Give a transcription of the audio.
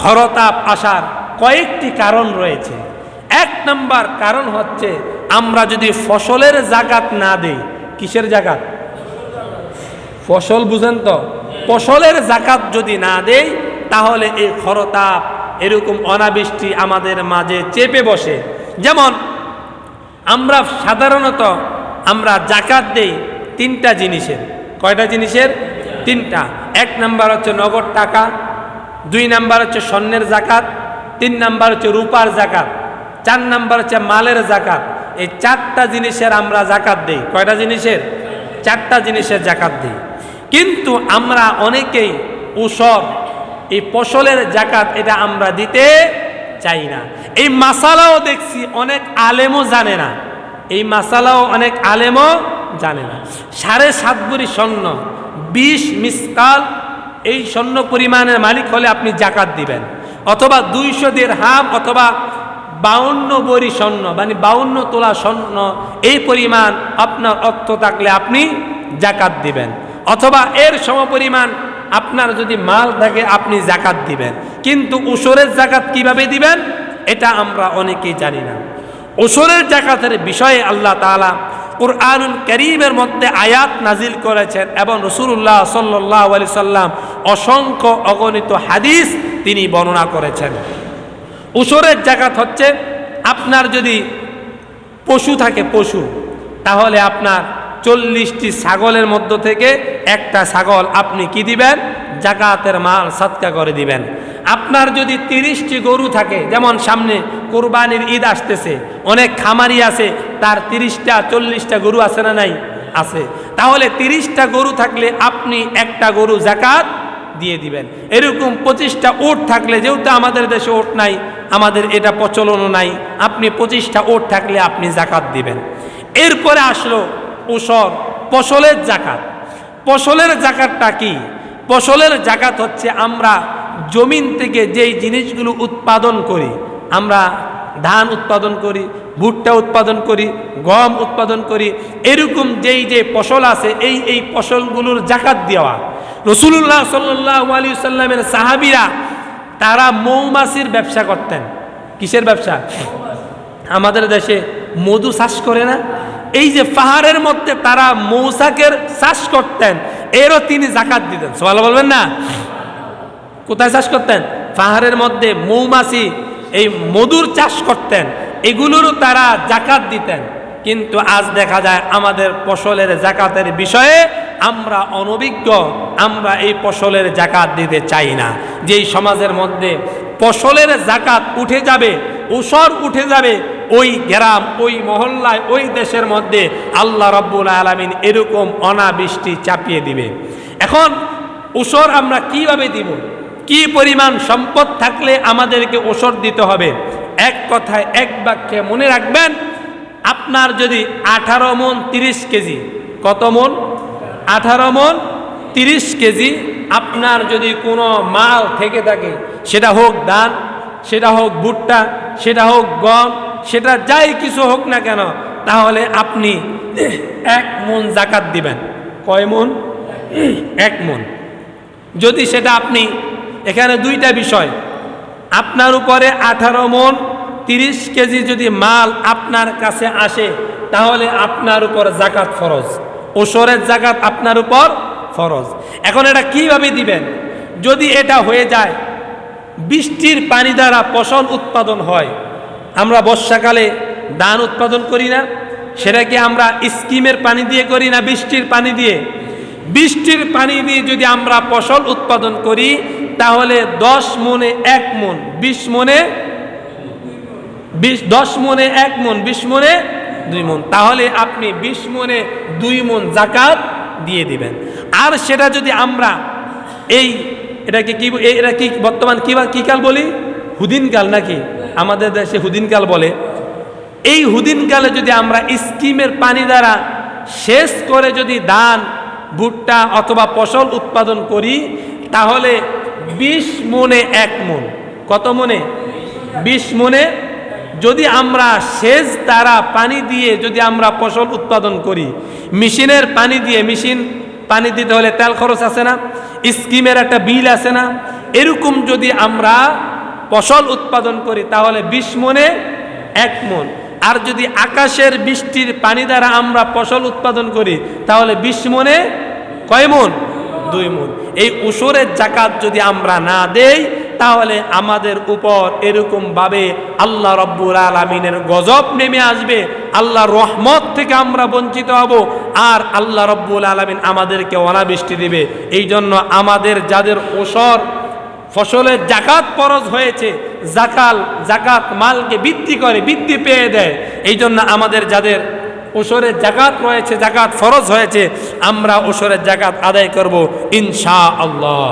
খরতাপ আসার কয়েকটি কারণ রয়েছে। এক নাম্বার কারণ হচ্ছে আমরা যদি ফসলের জাকাত না দেই। কিসের জাকাত? ফসল বুঝেন তো? ফসলের জাকাত যদি না দেই তাহলে এই খরতাপ এরকম অনাবৃষ্টি আমাদের মাঝে চেপে বসে। যেমন আমরা সাধারণত আমরা জাকাত দেই তিনটা জিনিসের। কয়টা জিনিসের? তিনটা। এক নাম্বার হচ্ছে নগদ টাকা, দুই নাম্বার হচ্ছে স্বর্ণের জাকাত, তিন নাম্বার হচ্ছে রূপার জাকাত, চার নাম্বার হচ্ছে মালের জাকাত। এই চারটা জিনিসের আমরা জাকাত দেই। কয়টা জিনিসের? চারটা জিনিসের জাকাত দিই। কিন্তু আমরা অনেকেই উসর এই ফসলের জাকাত এটা আমরা দিতে চাই না। এই মাসালাও দেখছি অনেক আলেমও জানে না। এই মাসালাও অনেক আলেমও জানে না। 7.5 ভরি স্বর্ণ 20 মিসকাল এই স্বর্ণ পরিমাণের মালিক হলে আপনি জাকাত দিবেন, অথবা 200 দিরহাম অথবা 52 ভরি স্বর্ণ মানে 52 তোলা স্বর্ণ এই পরিমাণ আপনার অর্থ থাকলে আপনি জাকাত দিবেন, অথবা এর সমপরিমাণ আপনার যদি মাল থাকে আপনি জাকাত দিবেন। কিন্তু উসরের জাকাত কিভাবে দিবেন এটা আমরা অনেকেই জানি না। উসরের জাকাতের বিষয়ে আল্লাহ তাআলা কুরআনুল কারীমের মধ্যে আয়াত নাজিল করেছেন এবং রাসূলুল্লাহ সাল্লাল্লাহু আলাইহি সাল্লাম অসংখ্য অগণিত হাদিস তিনি বর্ণনা করেছেন। উসরের জাকাত হচ্ছে আপনার যদি পশু থাকে পশু, তাহলে আপনার 40টি ছাগলের মধ্য থেকে একটা ছাগল আপনি কি দিবেন? জাকাতের মাল সদকা করে দিবেন। আপনার যদি 30টি গরু থাকে, যেমন সামনে কুরবানির ঈদ আসতেছে, অনেক খামারি আছে তার 30টা 40টা গরু আছে না নাই? আছে। তাহলে 30টা গরু থাকলে আপনি একটা গরু জাকাত দিয়ে দিবেন। এরকম 25টা উট থাকলে, যেহেতু আমাদের দেশে উট নাই, আমাদের এটা প্রচলনও নাই, আপনি 25টা উট থাকলে আপনি জাকাত দিবেন। এরপরে আসলো উসর ফসলের জাকাত। ফসলের জাকাতটা কি? ফসলের জাকাত হচ্ছে আমরা জমিন থেকে যেই জিনিসগুলো উৎপাদন করি, আমরা ধান উৎপাদন করি, ভুট্টা উৎপাদন করি, গম উৎপাদন করি, এরকম যেই যে ফসল আছে এই ফসলগুলোর জাকাত দেওয়া। রাসূলুল্লাহ সাল্লাল্লাহু আলাইহি সাল্লামের সাহাবীরা তারা মৌমাছির ব্যবসা করতেন। কিসের ব্যবসা? আমাদের দেশে মধু চাষ করে না, এই যে পাহাড়ের মধ্যে তারা মৌচাকের চাষ করতেন, এরও তিনি জাকাত দিতেন। সুবহানাল্লাহ বলবেন না? কোথায় চাষ করতেন? পাহাড়ের মধ্যে মৌমাছি এই মধুর চাষ করতেন, এগুলোরও তারা জাকাত দিতেন। কিন্তু আজ দেখা যায় আমাদের ফসলের জাকাতের বিষয়ে আমরা অনভিজ্ঞ, আমরা এই ফসলের জাকাত দিতে চাই না। যেই সমাজের মধ্যে ফসলের জাকাত উঠে যাবে, উসর উঠে যাবে, ওই গ্রাম, ওই মহল্লায়, ওই দেশের মধ্যে আল্লাহ রাব্বুল আলামিন এরকম অনাবৃষ্টি চাপিয়ে দিবে। এখন উসর আমরা কিভাবে দিব? কি পরিমাণ সম্পদ থাকলে আমাদেরকে ওসর দিতে হবে? এক কথায় এক বাক্যে মনে রাখবেন, আপনার যদি 18 মণ 30 কেজি, কত মণ? 18 মণ 30 কেজি আপনার যদি কোনো মাল থেকে থাকে, সেটা হোক ধান, সেটা হোক ভুট্টা, সেটা হোক গম, সেটা যাই কিছু হোক না কেন, তাহলে আপনি 1 মণ জাকাত দিবেন। কয় মণ? 1 মণ। যদি সেটা আপনি, এখানে দুইটা বিষয়, আপনার উপরে 18 মণ 30 কেজি যদি মাল আপনার কাছে আসে, তাহলে আপনার উপর জাকাত ফরজ, ওসরের জাকাত আপনার উপর ফরজ। এখন এটা কিভাবে দিবেন? যদি এটা হয়ে যায় বৃষ্টির পানি দ্বারা ফসল উৎপাদন হয়, আমরা বর্ষাকালে ধান উৎপাদন করি না, সেটা কি আমরা স্কিমের পানি দিয়ে করি না বৃষ্টির পানি দিয়ে? বৃষ্টির পানি দিয়ে যদি আমরা ফসল উৎপাদন করি, তাহলে 10 মণে 1 মণ, 20 মণে 10 মণে 1 মণ, 20 মণে 2 মণ, তাহলে আপনি 20 মণে 2 মণ জাকাত দিয়ে দিবেন। আর সেটা যদি আমরা এটাকে কি, এটা কি বর্তমান কি কাল বলি? হুদিন কাল নাকি? আমাদের দেশে হুদিন কাল বলে। এই হুদিন কালে যদি আমরা স্কিমের পানি দ্বারা সেচ করে যদি ধান, ভুট্টা অথবা ফসল উৎপাদন করি, তাহলে 20 মণে 1 মণ, কত মণে? 20 মণে। যদি আমরা সেচ দ্বারা পানি দিয়ে যদি আমরা ফসল উৎপাদন করি, মেশিনের পানি দিয়ে, মেশিন পানি দিতে হলে তেল খরচ আছে না, স্কিমের একটা বিল আছে না, এরকম যদি আমরা ফসল উৎপাদন করি তাহলে 20 মণে 1 মণ। আর যদি আকাশের বৃষ্টির পানি দ্বারা আমরা ফসল উৎপাদন করি তাহলে 20 মণে কয় মণ? 2 মণ। এই উসুরের যাকাত যদি আমরা না দেই তাহলে আমাদের উপর এরকম ভাবে আল্লাহ রাব্বুল আলামিনের গজব নেমে আসবে, আল্লাহর রহমত থেকে আমরা বঞ্চিত হব, আর আল্লাহ রাব্বুল আলামিন আমাদেরকে অনাবৃষ্টি দিবে। এই জন্য আমাদের যাদের ওসর ফসলের যাকাত ফরজ হয়েছে, যাকাত মালকে বৃদ্ধি করে, বৃদ্ধি পেয়ে দেয়। এই জন্য আমাদের যাদের ওসরের যাকাত রয়েছে, যাকাত ফরজ হয়েছে, আমরা ওসরের যাকাত আদায় করব ইনশাআল্লাহ।